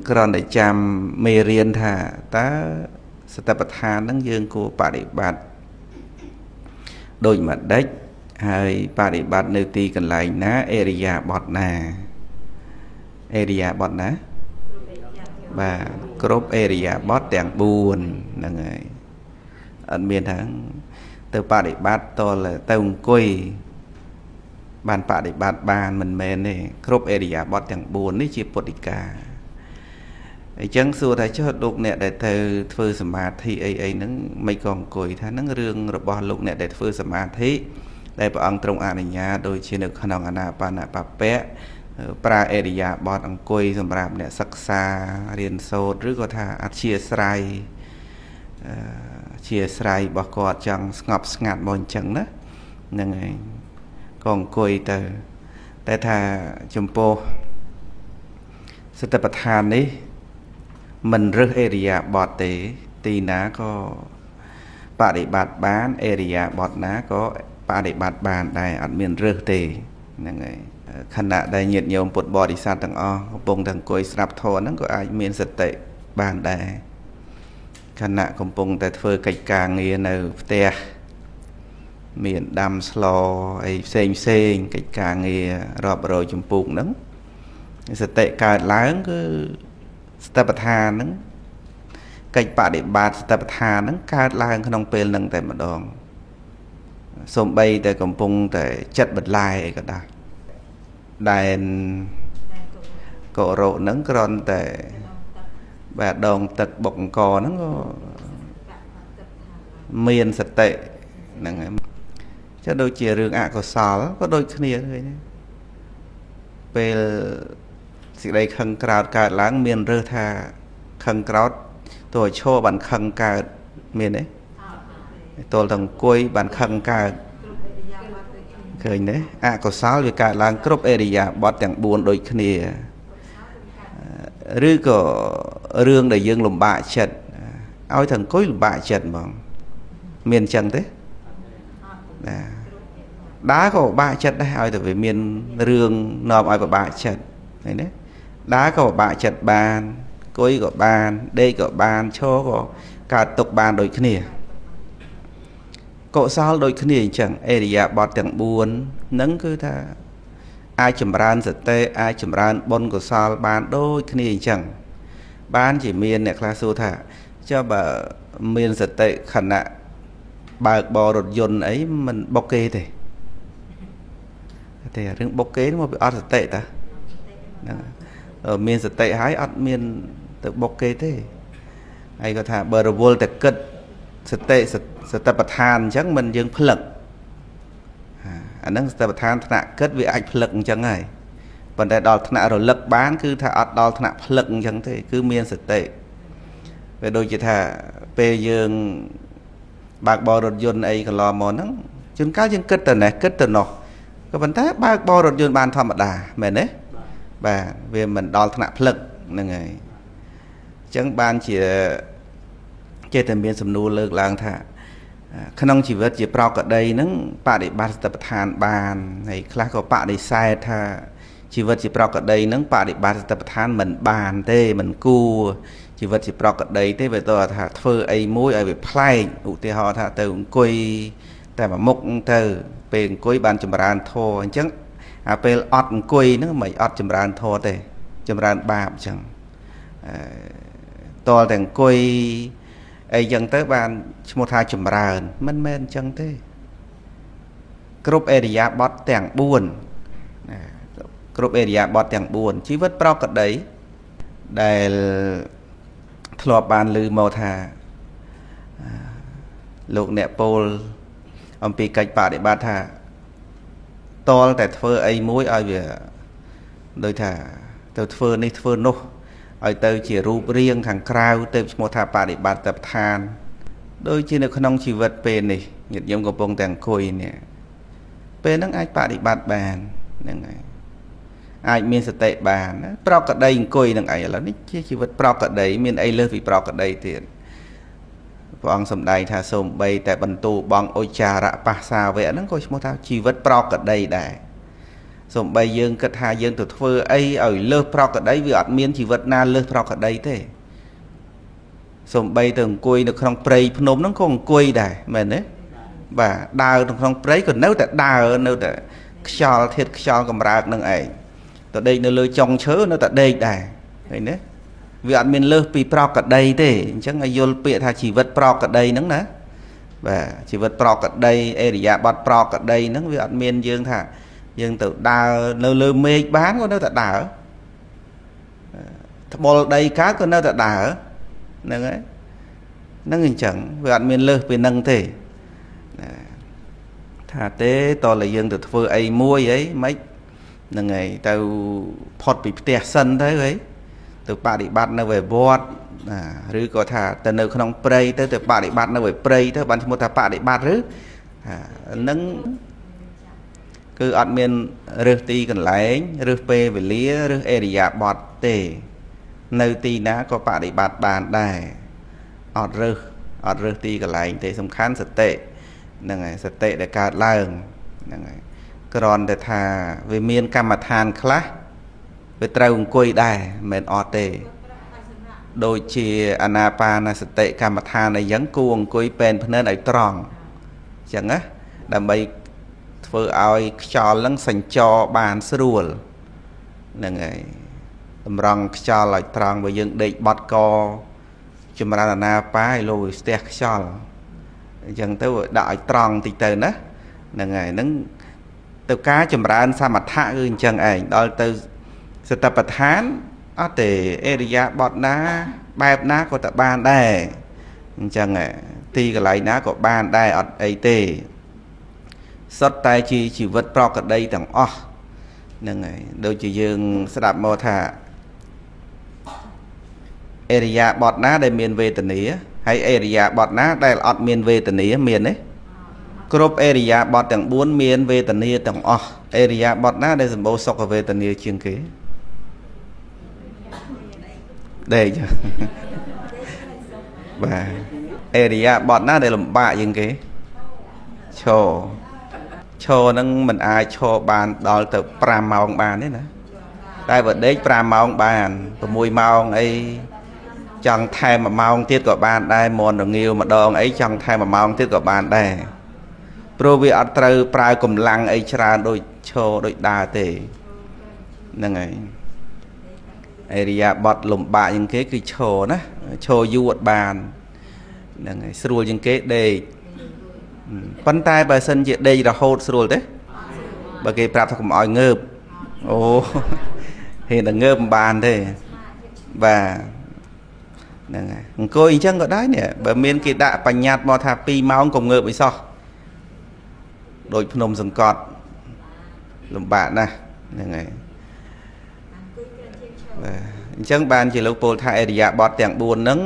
ក្រនតែចាំមេរៀនថាតើសតិប្បដ្ឋានហ្នឹងយើងគួរបដិបត្តិដូចម្ដេចហើយបដិបត្តិនៅទីកន្លែងណាអេរិយាបថណាអេរិយាបថណាបាទគ្រប់អេរិយាបថទាំង4ហ្នឹងហើយអត់មានថាទៅបដិបត្តិតលទៅអង្គុយបានបដិបត្តិបានមិនមែនទេគ្រប់អេរិយាបថទាំង4នេះជាពុទ្ធិកាអញ្ចឹងសួរថាចុះលោកអ្នកដែលទៅធ្វើសមាធិអីហ្នឹងមិនក៏អង្គុយថាហ្នឹងរឿងរបស់លោកអ្នកដែលធ្វើសមាធិដែលព្រះអង្គទ្រង់អនុញ្ញាតដូចជានៅក្នុងអានាបានបពៈប្រើអេរិយាបថអង្គុយសម្រាប់អ្នកសិក្សារៀនសូត្រឬក៏ថាអធិស្រ័យជាស្រ័យរបស់គាត់ចង់ស្ងប់ស្ងាត់មកអញ្ចឹងណាហ្នឹងហើយក៏អង្គុយទៅតែថាចំពោះសតិប្បដ្ឋាននេះមិនរើសអេរិយាបថទេទីណាក៏បដិបត្តិបានអេរិយាបថណាក៏បដិបត្តិបានដែរអត់មានរើសទេហ្នឹងហើយខណៈដែលញាតិញោមពុទ្ធបរិស័ទទាំងអស់កំពុងតែអង្គុយស្ដាប់ធម៌ហ្នឹងក៏អាចមានសតិបានដែរខណៈកំពុងតែធ្វើកិច្ចការងារនៅផ្ទះមានដាំស្លអីផ្សេងកិច្ចការងាររាប់រយចម្ពោះហ្នឹងសតិកើតឡើងគឺសតិប្បដ្ឋានហ្នឹងកិច្ចបដិបត្តិសតិប្បដ្ឋានហ្នឹងកើតឡើងក្នុងពេលហ្នឹងតែម្ដងសំបីតែកំពុងតែចិត្តបន្លែអីក៏ដោយដែនកោរោហ្នឹងគ្រាន់តែបាទដងទឹកបុកអង្គហ្នឹងក៏មានសតិហ្នឹងហើយចុះដូចជារឿងអកុសលក៏ដូចគ្នាឃើញទេពេលសេចក្តីខឹងក្រោធកើតឡើងមានរើសថាខឹងក្រោធទោះឈរបានខឹងកើតមានទេទល់តែអង្គុយបានខឹងកើតឃើញទេអកុសលវាកើតឡើងគ្រប់អេរិយាបថទាំង4ដូចគ្នាឬក៏រឿងដែលយើងលំបាកចិត្តឲ្យតែអង្គុយលំបាកចិត្តហ្មងមានអញ្ចឹងទេណាដើរក៏ពិបាកចិត្តដែរឲ្យតែវាមានរឿងនាំឲ្យពិបាកចិត្តឃើញទេដើរក៏ពិបាកចិត្តបានអង្គុយក៏បានដេកក៏បានឈរក៏កើតទុកបានដូចគ្នាកុសលដូចគ្នាអញ្ចឹងអេរិយាបថទាំង4ហ្នឹងគឺថាអាចចម្រើនសតិអាចចម្រើនបុណ្យកុសលបានដូចគ្នាអញ្ចឹងបានជាមានអ្នកខ្លះសួរថាចុះបើមានសតិខណៈបើកបររថយន្តអីមិនបុកគេទេរឿងបុកគេមកពីអត់សតិតាហ្នឹងមានសតិហើយអត់មានទៅបុកគេទេហើយគាត់ថាបើរវល់តែគិតសតិសតិប្បដ្ឋានអញ្ចឹងមិនយើងផ្លឹកអាហ្នឹងសតិប្បដ្ឋានថ្នាក់គិតវាអាចផ្លឹកអញ្ចឹងហើយប៉ុន្តែដល់ថ្នាក់រលឹកបានគឺថាអត់ដល់ថ្នាក់ផ្លឹកអញ្ចឹងទេគឺមានសតិវាដូចជាថាពេលយើងបើកបររថយន្តអីកន្លងមកហ្នឹងជួនកាលយើងគិតទៅណេះគិតទៅនោះក៏ប៉ុន្តែបើកបររថយន្តបានធម្មតាមែនទេបាទវាមិនដល់ថ្នាក់ផ្លឹកហ្នឹងហើយអញ្ចឹងបានជាចេះតែមានសំណួរលើកឡើងថាក្នុងជីវិតជាប្រកដីហ្នឹងបដិបត្តិសតិប្បដ្ឋានបានហើយខ្លះក៏បដិសេធថាជីវិតជាប្រកដីហ្នឹងបដិបត្តិសតិប្បដ្ឋានមិនបានទេមិនគួរជីវិតជាប្រកដីទេវាទៅថាធ្វើអីមួយឲ្យវាប្លែកឧទាហរណ៍ថាទៅអង្គុយតែមួយមុខទៅពេលអង្គុយបានចម្រើនធម៌អញ្ចឹងអាពេលអត់អង្គុយហ្នឹងមិនអត់ចម្រើនធម៌ទេចម្រើនបាបអញ្ចឹងតលតែអង្គុយអីចឹងទៅបានឈ្មោះថាចម្រើនមិនមែនអញ្ចឹងទេគ្រប់អេរិយាបថទាំង4គ្រប់អេរិយាបថទាំង4ជីវិតប្រកដីដែលធ្លាប់បានឮមកថាលោកអ្នកពោលអំពីកិច្ចបដិបត្តិថាតលតែធ្វើអីមួយឲ្យវាដូចថាទៅធ្វើនេះធ្វើនោះឲ្យទៅជារូបរាងខាងក្រៅទៅឈ្មោះថាបដិបត្តិដ្ឋានដូចជានៅក្នុងជីវិតពេលនេះញាតិញោមកំពុងតែអង្គុយនេះពេលហ្នឹងអាចបដិបត្តិបានហ្នឹងហើយអាចមានសតិបានប្រកដីអង្គុយនឹងអីឥឡូវនេះជាជីវិតប្រកដីមានអីលើសពីប្រកដីទៀតព្រះអង្គសម្ដែងថាសូម្បីតែបន្ទូបងឧច្ចារៈបះសាវៈហ្នឹងក៏ឈ្មោះថាជីវិតប្រកដីដែរ សំបីយើងគិតថាយើងទៅធ្វើអីឲ្យលើសប្រកក្តីវាអត់មានជីវិតណាលើសប្រកក្តីទេសំបីទៅអង្គុយនៅក្នុងព្រៃភ្នំហ្នឹងក៏អង្គុយដែរមែនទេបាទដើរនៅក្នុងព្រៃក៏នៅតែដើរនៅតែខ្យល់ធាតុខ្យល់កម្រើកនឹងឯងទៅដេកនៅលើចុងឈើនៅតែដេកដែរឃើញទេវាអត់មានលើសពីប្រកក្តីទេអញ្ចឹងឲ្យយល់ពាក្យថាជីវិតប្រកក្តីហ្នឹងណាបាទជីវិតប្រកក្តីអេរិយាបថប្រកក្តីហ្នឹងវាអត់មានយើងថាយើងទៅដើរនៅលើមេឃបានក៏នៅតែដើរត្បុលដីកើតក៏នៅតែដើរហ្នឹងហើយហ្នឹងអញ្ចឹងវាអត់មានលើសពីហ្នឹងទេថាទេតើយើងទៅធ្វើអីមួយអីមិនហ្នឹងហើយទៅផុតពីផ្ទះសិនទៅហីទៅបដិបត្តិនៅវត្តឬក៏ថាទៅនៅក្នុងព្រៃទៅបដិបត្តិនៅព្រៃទៅបានឈ្មោះថាបដិបត្តិឬហ្នឹងគឺអត់មានរើសទីកន្លែងរើសពេលវេលារើសអេរិយាបថទេនៅទីណាក៏បដិបត្តិបានដែរអត់រើសទីកន្លែងទេសំខាន់សតិហ្នឹងហើយសតិដែលកើតឡើងហ្នឹងហើយគ្រាន់តែថាវាមានកម្មដ្ឋានខ្លះវាត្រូវអង្គុយដែរមិនមែនអត់ទេដូចជាអាណាបានសតិកម្មដ្ឋានអីចឹងគួរអង្គុយពេនភ្នែនឲ្យត្រង់អញ្ចឹងណាដើម្បីធ្វើឲ្យខ្យល់នឹងសញ្ចរបានស្រួលហ្នឹងហើយតម្រង់ខ្យល់ឲ្យត្រង់បើយើងដេកបត់កចម្រើនអាណាបាយលោស្ទះខ្យល់អញ្ចឹងទៅដាក់ឲ្យត្រង់តិចទៅណាហ្នឹងហើយហ្នឹងទៅការចម្រើនសមថៈគឺអញ្ចឹងឯងដល់ទៅសតិប្បដ្ឋានអត់ទេអេរិយាបថណាបែបណាក៏តបានដែរអញ្ចឹងទីកន្លែងណាក៏បានដែរអត់អីទេសុទ្ធតែជាជីវិតប្រកដីទាំងអស់ហ្នឹងហើយដូចជាយើងស្ដាប់មកថាអេរិយាបថណាដែលមានវេទនាហើយអេរិយាបថណាដែលអត់មានវេទនាមានទេគ្រប់អេរិយាបថទាំង4មានវេទនាទាំងអស់អេរិយាបថណាដែលសម្បូរសុខវេទនាជាងគេដេកបាទអេរិយាបថណាដែលលំបាកជាងគេឈរហ្នឹងមិនអាចឈរបានដល់ទៅ5ម៉ោងបានទេណាតែបើដេក5ម៉ោងបាន6ម៉ោងអីចង់ថែម1ម៉ោងទៀតក៏បានដែរមន់រងាវម្ដងអីចង់ថែម1ម៉ោងទៀតក៏បានដែរព្រោះវាអត់ត្រូវប្រើកម្លាំងអីច្រើនដូចឈរដូចដើរទេហ្នឹងហើយអេរិយាបថលំបាកជាងគេគឺឈរណាឈរយូរអត់បានហ្នឹងហើយស្រួលជាងគេដេកប៉ុន្តែបើសិនជាដេករហូតស្រួលទេបើគេប្រាប់ថាកុំឲ្យងើបអូហេតុតែងើបមិនបានទេបាទហ្នឹងហើយអង្គុយអញ្ចឹងក៏ដែរនេះបើមានគេដាក់បញ្ញត្តិមកថា2ម៉ោងកុំងើបអីសោះដូចភ្នំសង្កត់លំបាកណាស់ហ្នឹងហើយបាទអញ្ចឹងបានជាលោកពោលថាអេរិយាបថទាំង4ហ្នឹង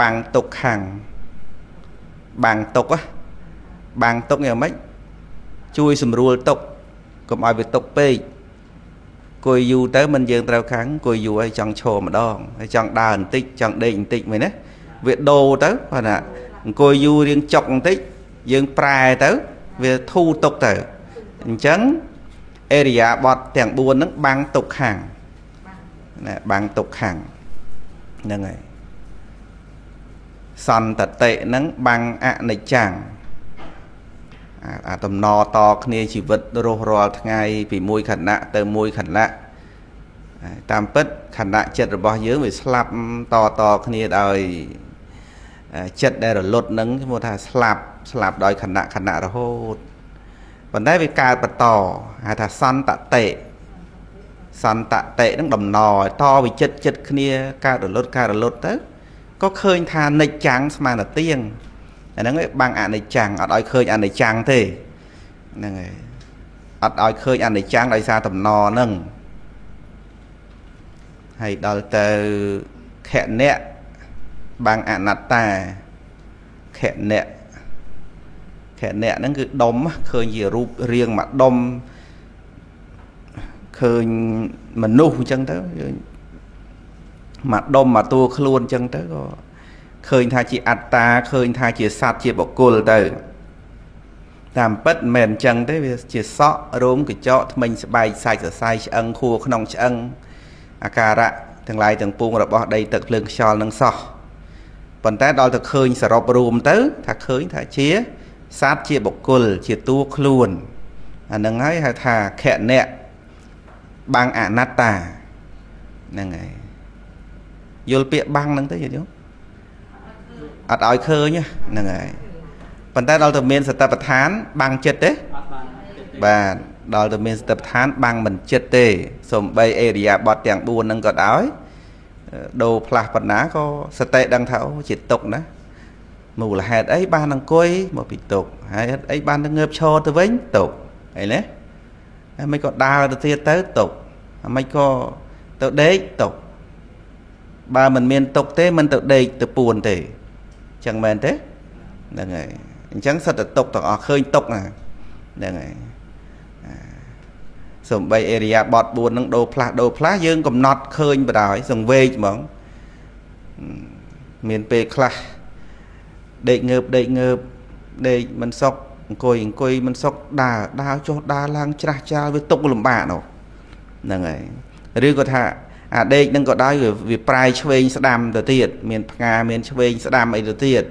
បាំងទុកខាងបាំងទុកបាំងទុកយ៉ាងម៉េចជួយសម្រួលទុកកុំឲ្យវាទុកពេកគួយយូរទៅមិនយើងត្រូវខាងគួយយូរឲ្យចង់ឈរម្ដងហើយចង់ដើរបន្តិចចង់ដេកបន្តិចមែនទេវាដូរទៅគាត់ថាអង្គុយយូររៀងចុកបន្តិចយើងប្រែទៅវាធូរទុកទៅអញ្ចឹងអេរិយាបថទាំង4ហ្នឹងបាំងទុកខាងណាបាំងទុកខាងហ្នឹងហើយសន្តតិហ្នឹងបាំងអនិច្ចំអាតំណតគ្នាជីវិតរស់រាល់ថ្ងៃពីមួយខណៈទៅមួយខណៈតាមពិតខណៈចិត្តរបស់យើងវាស្លាប់តគ្នាដោយចិត្តដែលរលត់ហ្នឹងឈ្មោះថាស្លាប់ដោយខណៈរហូតប៉ុន្តែវាកើតបន្តហៅថាសន្តតិហ្នឹងដំណតវិចិត្តគ្នាកើតរលត់ទៅក៏ឃើញថានិច្ចាំងស្មើនឹងទៀងអាហ្នឹងបាំងអនិច្ចំអត់ឲ្យឃើញអនិច្ចំទេហ្នឹងហើយអត់ឲ្យឃើញអនិច្ចំដោយសារតំណហ្នឹងហើយដល់ទៅខណៈបាំងអនត្តាខណៈហ្នឹងគឺដុំឃើញជារូបរាងមួយដុំឃើញមនុស្សអញ្ចឹងទៅមួយដុំមួយតួខ្លួនអញ្ចឹងទៅក៏ឃើញថាជាអត្តាឃើញថាជាសត្វជាបុគ្គលទៅ តាមពិតមិនមែនអញ្ចឹងទេវាជាសក់រោមកញ្ចក់ថ្មិញស្បែកសាច់សរសៃឆ្អឹងខួរក្នុងឆ្អឹងអាការៈទាំងឡាយទាំងពួងរបស់ដីទឹកភ្លើងខ្យល់នឹងសោះប៉ុន្តែដល់ទៅឃើញសរុបរួមទៅថាឃើញថាជាសត្វជាបុគ្គលជាតួខ្លួនអានឹងហើយហៅថាខណៈបាំងអនត្តាហ្នឹងហើយយល់ពាក្យបាំងហ្នឹងទៅយល់អត់ឲ្យឃើញហ្នឹងហើយប៉ុន្តែដល់ទៅមានសតិប្បដ្ឋានបាំងចិត្តទេបាទដល់ទៅមានសតិប្បដ្ឋានបាំងមិនចិត្តទេសំបីអេរិយាបថទាំង4ហ្នឹងក៏ដោយដូរផ្លាស់បណ្ណាក៏សតិដឹងថាអូជាទុកណាមូលហេតុអីបានអង្គុយមកពីទុកហើយហេតុអីបានទៅងើបឈរទៅវិញទុកអីណាហើយមិនក៏ដើរទៅទៀតទៅទុកហើយមិនក៏ទៅដេកទុកបើមិនមានទុកទេមិនទៅដេកទៅពួនទេអញ្ចឹងមែនទេហ្នឹងហើយអញ្ចឹងសិតតែទុកទាំងអស់ឃើញទុកហ្នឹងហើយសំបីអេរិយាបថ4ហ្នឹងដូរផ្លាស់យើងកំណត់ឃើញបដ ாய் សង្វេកហ្មងមានពេលខ្លះដេកងើបដេកមិនសុខអង្គុយមិនសុខដើរចុះដើរឡើងច្រាស់ច្រាលវាទុកលំបាកនោះហ្នឹងហើយឬក៏ថាអាដេកហ្នឹងក៏ដោយវាប្រែឆ្វេងស្ដាំទៅទៀតមានផ្កាមានឆ្វេងស្ដាំអីទៅទៀត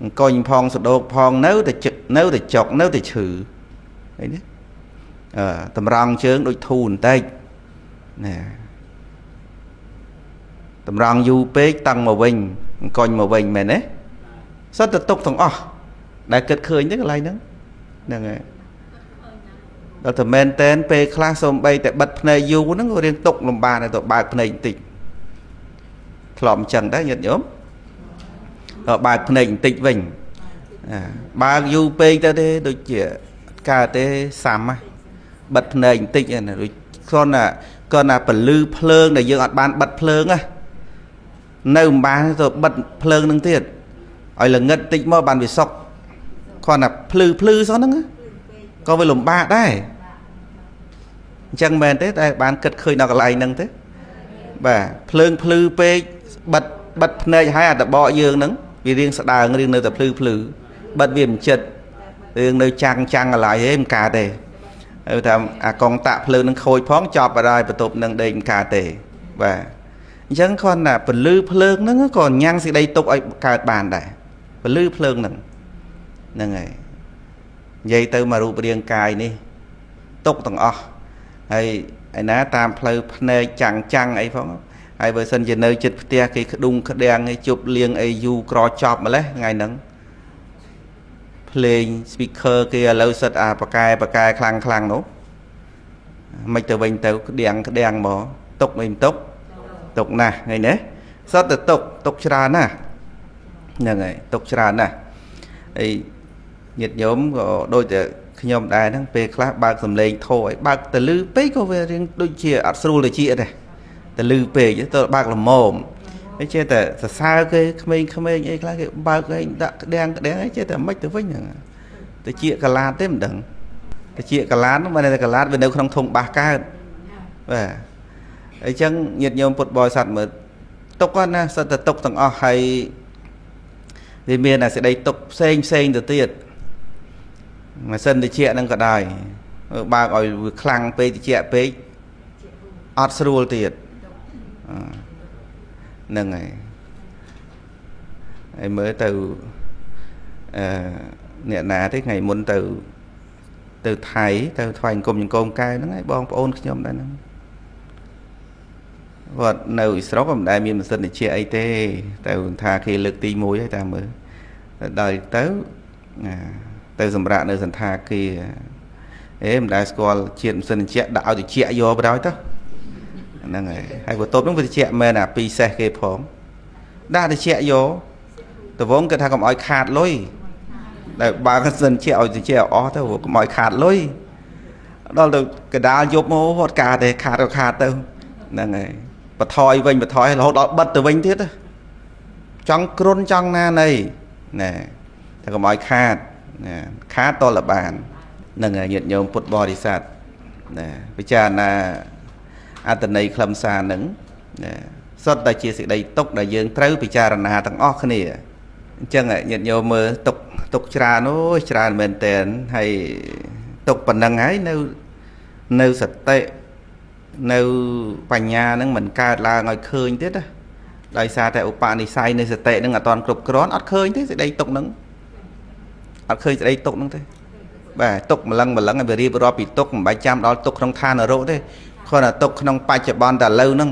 អង្គុយផងសដោកផងនៅតែចុកនៅតែឈឺឃើញទេតម្រង់ជើងដូចធូរបន្តិចណាតម្រង់យូរពេកតឹងមកវិញអង្គុញមកវិញមែនទេសិតតែទុកទាំងអស់ដែលគិតឃើញទេកន្លែងហ្នឹងហ្នឹងហើយដល់តែមែនតែនពេលខ្លះសូម្បីតែបិទភ្នែកយូរហ្នឹងក៏រៀងទុកលំបាកដែរទៅបើកភ្នែកបន្តិចធ្លាប់អញ្ចឹងដែរញាតិញោមបើកភ្នែកបន្តិចវិញបើកយូរពេកទៅទេដូចជាកើតទេសាំបិទភ្នែកបន្តិចណាដូចគ្រាន់តែពលឺភ្លើងដែលយើងអត់បានបិទភ្លើងណានៅមិនបានទៅបិទភ្លើងនឹងទៀតឲ្យល្ងិតតិចមកបានវាសុកគ្រាន់តែភ្លឺសោះហ្នឹងក៏វាលំបាកដែរអញ្ចឹងមែនទេតែបានគិតឃើញដល់កន្លែងហ្នឹងទេបាទភ្លើងភ្លឺពេកបិទភ្នែកឲ្យអាតបកយើងហ្នឹងវារៀងស្ដើងរៀងនៅតែភ្លឺបិទវាមិនចិត្តរឿងនៅចាំងកន្លែងហេមិនកើតទេហើយថាអាកងតាក់ភ្លើងនឹងខូចផងចប់បាត់ហើយបន្ទប់នឹងដេកមិនកើតទេបាទអញ្ចឹងគ្រាន់តែពលឺភ្លើងហ្នឹងក៏ញ៉ាំងសេចក្តីទុកឲ្យកើតបានដែរពលឺភ្លើងហ្នឹងហើយនិយាយទៅមករូបរាងកាយនេះទុកទាំងអស់ហើយឯណាតាមផ្លូវភ្នែកចាំងអីផងហើយបើសិនជានៅចិត្តផ្ទះគេក្ដុងក្ដាំងឯជប់លៀងអីយូក្រចប់ម្លេះថ្ងៃហ្នឹងភ្លេង speaker គេឥឡូវសិតអាបកែខ្លាំងនោះមិនទៅវិញទៅក្ដាំងមកទុកមិនទុកណាស់ឃើញទេសិតទៅទុកច្រើនណាស់ហ្នឹងហើយទុកច្រើនណាស់ហើយញាតិញោមក៏ដូចតែខ្ញុំដែរហ្នឹងពេលខ្លះបើកសំឡេងធោឲ្យបើកទៅលឺពេកក៏វារៀងដូចជាអត់ស្រួលទៅជាដែរទៅលឺពេកទៅបើកល្មមហើយចេះតែសរសើរគេក្មេងអីខ្លះគេបើកឲ្យដាក់ក្ដាំងអីចេះតែមិនទៅវិញហ្នឹងទៅជាកាឡាតទេមិនដឹងទៅជាកាឡាតហ្នឹងមិនតែកាឡាតវានៅក្នុងធុងបាសកើតបាទអញ្ចឹងញាតិញោមពុទ្ធបរិស័ទមើលទុកណាសិតតែទុកទាំងអស់ហើយវាមានអាសេចក្តីទុកផ្សេងទៅទៀតម៉ាស៊ីនតិចហ្នឹងក៏ដោយបើកឲ្យវាខ្លាំងពេកតិចពេកអត់ស្រួលទៀតហ្នឹងហើយមើលទៅអ្នកណាទេថ្ងៃមុនទៅថៃទៅថ្វាយអង្គមកូនកែវហ្នឹងហើយបងប្អូនខ្ញុំដែរហ្នឹងគាត់នៅអ៊ីស្រុកក៏មិនដែលមានម៉ាស៊ីនតិចអីទេតែថាគេលើកទី1ហើយតាមមើលដល់ទៅសម្រាប់នៅសន្តាគារមិនដែលស្គាល់ជាតិម៉ាស៊ីនតិចដាក់ឲ្យតិចយកបណ្ដោយទៅហ្នឹងហើយបន្ទប់ហ្នឹងវាតិចមែនអាពីសេះគេផងដាក់តិចយកតវងគាត់ថាកុំឲ្យខាតលុយដែលបើកសិនជាឲ្យតិចអស់ទៅកុំឲ្យខាតលុយដល់ទៅកដាលយប់មកហត់ការទេខាតទៅហ្នឹងហើយបន្ថយវិញរហូតដល់បិទទៅវិញទៀតចង់គ្រុនចង់ណាណីណាតែកុំឲ្យខាតតលបានហ្នឹងហើយញាតិញោមពុទ្ធបរិស័ទណាពិចារណាអត្តន័យខ្លឹមសារហ្នឹងសុទ្ធតែជាសេចក្តីទុកដែលយើងត្រូវពិចារណាទាំងអស់គ្នាអញ្ចឹងញាតិញោមមើល ទុកច្រើនអូយច្រើនមែនតើហើយទុកប៉ុណ្ណឹងហើយនៅសតិនៅបញ្ញាហ្នឹងមិនកើតឡើងឲ្យឃើញទៀតណាដោយសារតែឧបនិស្ស័យនៃសតិហ្នឹងអត់ទាន់គ្រប់គ្រាន់អត់ឃើញទេសេចក្តីទុកហ្នឹងអត់ឃើញសេចក្តីទុកហ្នឹងទេបាទទុកម្លឹងឲ្យវារៀបរាប់ពីទុកមិនបាច់ចាំដល់ទុកក្នុងឋាននរកទេគ្រាន់តែទុកក្នុងបច្ចុប្បន្នតែឥឡូវហ្នឹង